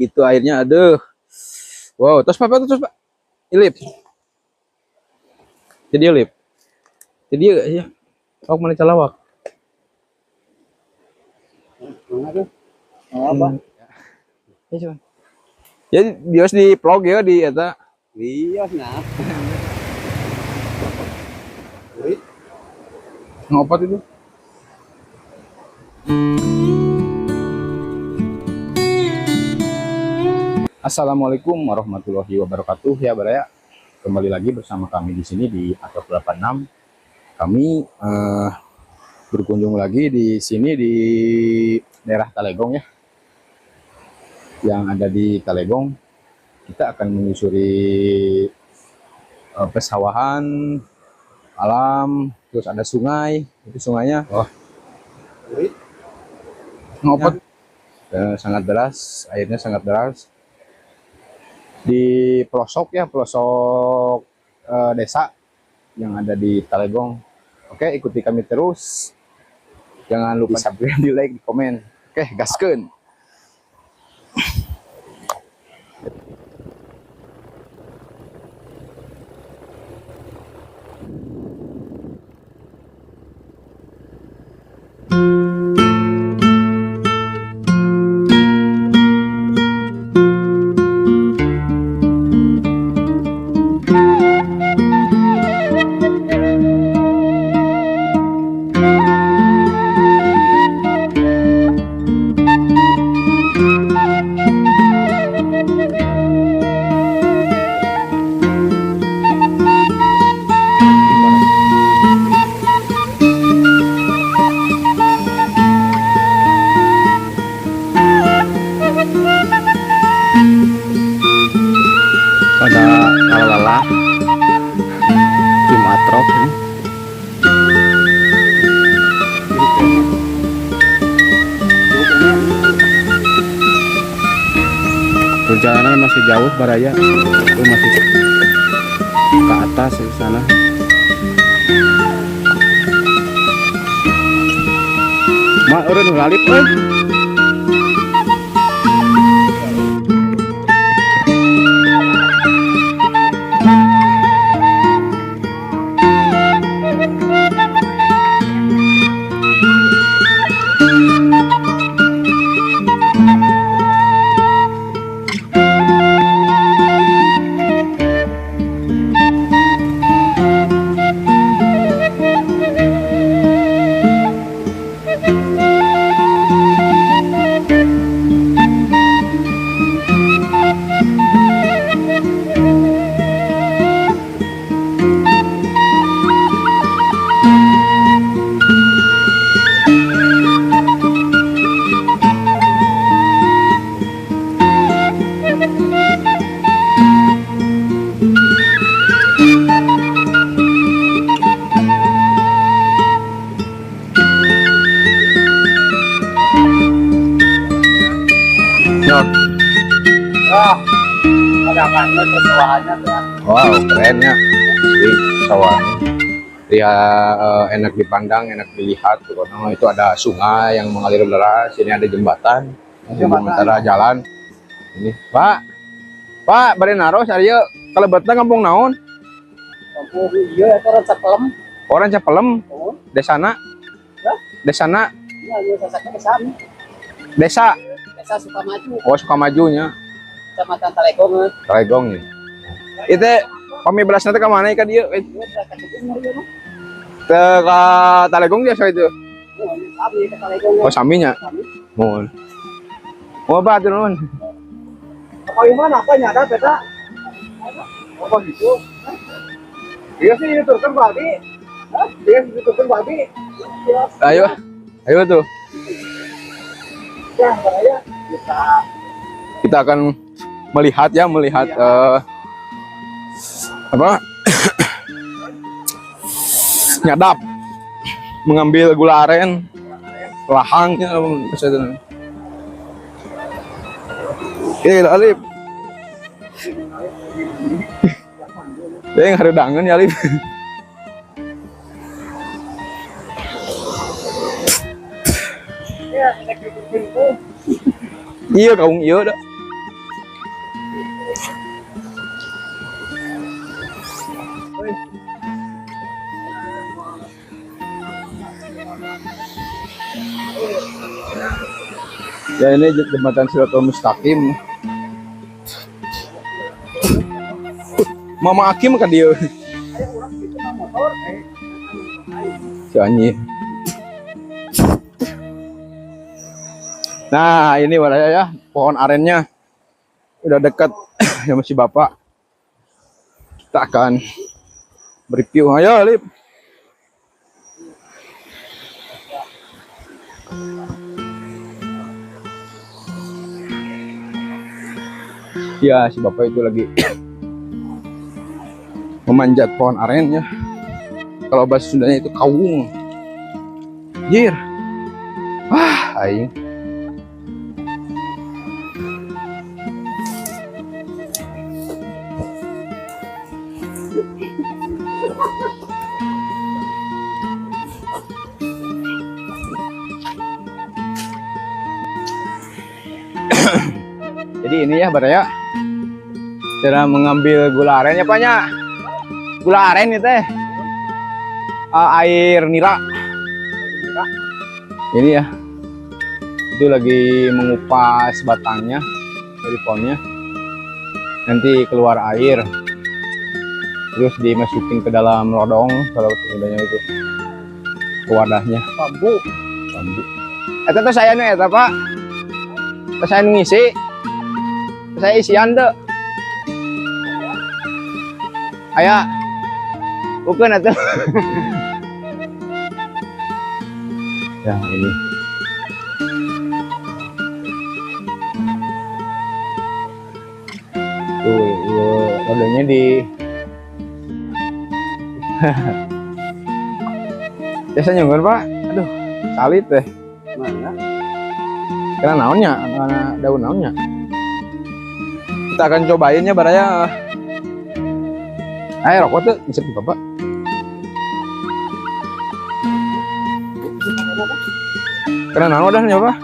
Itu airnya, aduh. Wow, terus Pak, terus Pak. Ilip. Jadi ilip. Jadi ya. Kau mana calawak? Apa? Ya cuman. Jadi bios di vlog ya di eta. Bios nah. Ngopat itu. Assalamualaikum warahmatullahi wabarakatuh ya Baraya. Kembali lagi bersama kami di sini di Atok 86. Kami berkunjung lagi di sini di daerah Talegong ya. Yang ada di Talegong, kita akan menyusuri pesawahan alam, terus ada sungai, itu sungainya. Wah, ngopat, sangat deras, airnya sangat deras. Di pelosok ya, pelosok desa yang ada di Talegong. Oke, ikuti kami terus. Jangan lupa subscribe, di like, di komen. Oke, gaskeun. Pada lelah Jumatrop ini. Perjalanan masih jauh Baraya, itu masih ke atas di sana. Mak urun ngalip euy. Ada pesawahannya tuh. Wow, keren ya. Di pesawahan. Ya, enak dipandang, enak dilihat. Karena itu ada sungai yang mengalir deras. Ini ada jembatan. Sementara jalan. Ini, Pak, bari naros ari yeu kalebetna kampung naon? Kampung ieu eta orang Cepelem. Orang Cepelem. Oh, Desana. ya? Desana. Iya, ieu sasakna desa. Desa. Desa Sukamaju, Oh, Sukamajunya. Kecamatan Talegong. Talegong nih. Itu pamibelas nanti ke mana ikan dia? Ieu ka Cibung ieu mah. Ke Talegong dia soal itu. Abi ka Talegong. Oh, saminya. Mohon. Mau apa tuh non? Apa gimana? Apa nyada beda? Apa gitu? Dia sih itu kan babi. Hah? Dia itu kan babi. Ayo tuh. Ya, Baraya Kita akan melihat apa? Nyadap, mengambil gula aren, lahangnya bisa itu. Kita Alif. Dia yang haredangan ya Alif. ya, nek dipikir Iya kaung iya dah. Ya ini jembatan Siratul Mustaqim. Mama Akim kan dia. Si Anyi. Nah ini warnanya ya, pohon arennya udah dekat sama si bapak. Kita akan bereview. Ayo Lip. Ya si bapak itu lagi memanjat pohon arennya. Kalau bahasa Sundanya itu kawung. Jir. Aing. Jadi ini ya Baraya, cara mengambil gula aren ya Paknya. Gula aren itu teh air nira. Ini ya, itu lagi mengupas batangnya dari pohonnya. Nanti keluar air, terus dimasukin ke dalam lodong kalau sebenarnya itu ke wadahnya. Bambu. Itu tuh saya nih ya Pak. Saya ngisi. Saya isian deh. Ayah, bukan atau? Ya ini. Tuh, rodanya di. Biasanya nyunggur Pak. Aduh, salit deh. Mana? Karena naonnya, karena daun naonnya. Kita akan cobainnya Baraya. Ayo rokok tuh bisa di bapak. Karena naon udah nyoba.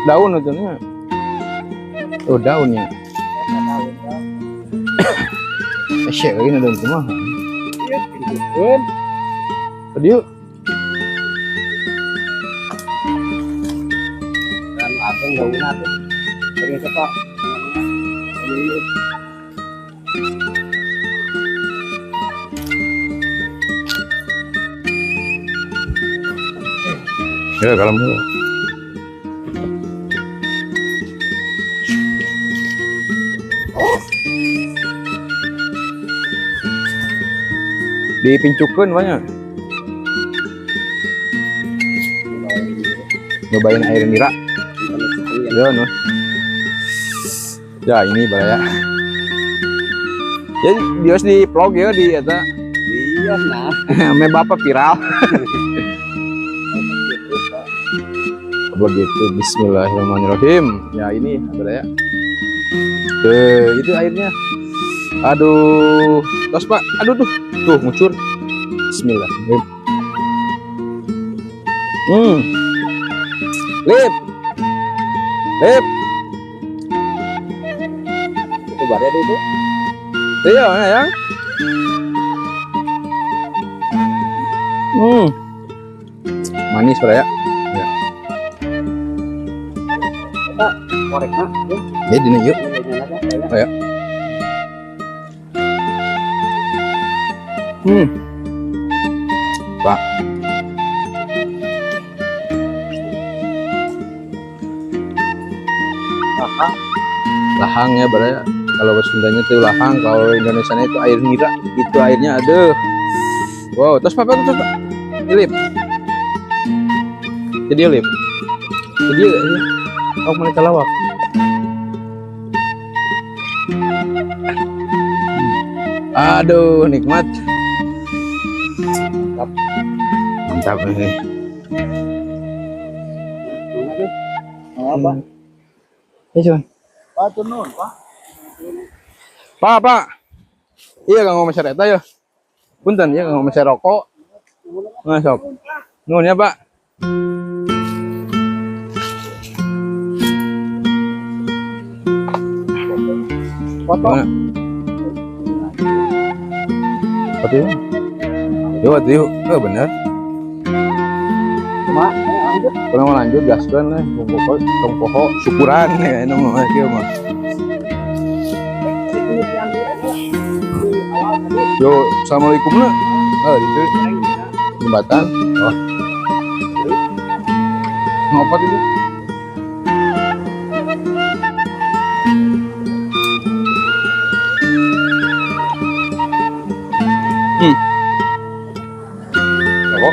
Daun ujungnya. Oh daunnya. Syek ini daun semua. Tadi yuk. Dan langsung daunnya tuh. Ini cepat. Ya kalau mau. Dipincukeun banyak. Nyobain air nira. Ya, no. Ya ini Baraya. Jadi dia di vlog ya di eta. Iya nah. Me bapak viral. Begitu. Bismillahirrahmanirrahim. Ya ini Baraya. Itu airnya. Aduh, tos Pak. Aduh tuh ngucur. Bismillahirrahmanirrahim. Lip. Itu Baraya itu. Iya, mana ya? Manis Baraya. Ya. Kita korek nah. Ya dini yuk. Ayo. Pak. Lahang ya Baraya. Kalau Sundanya itu lahang, kalau Indonesia itu air nira. Itu airnya aduh. Wow, terus Pak. Lip. Jadi lip. Jadi ya. Oh, mana kalawak. Aduh, nikmat. Mantap nih. Apa? Ya cuman. Pak turun, Pak. Pak. Iya kang ngomong sereta ya. Punten ya kang ngomong rokok. Masuk. Nuhun ya Pak. Foto. Foto yuk. Yuk, oh bener. Cuma, lanjut. Kalau mau lanjut gaskeun lah, tong poho syukuran ya ini mah kieu mah. Yo, assalamualaikum lah. Itu jembatan. Oh. Ngapa itu? Apa?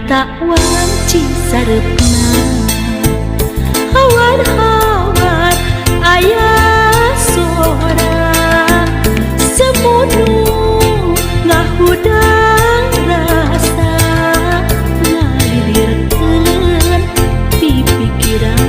Harita wanci sarepna hawar-hawar ayah sora semunu ngahudang rasa ngalilirkeun pipikiran.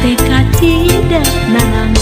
Teka tidak nalang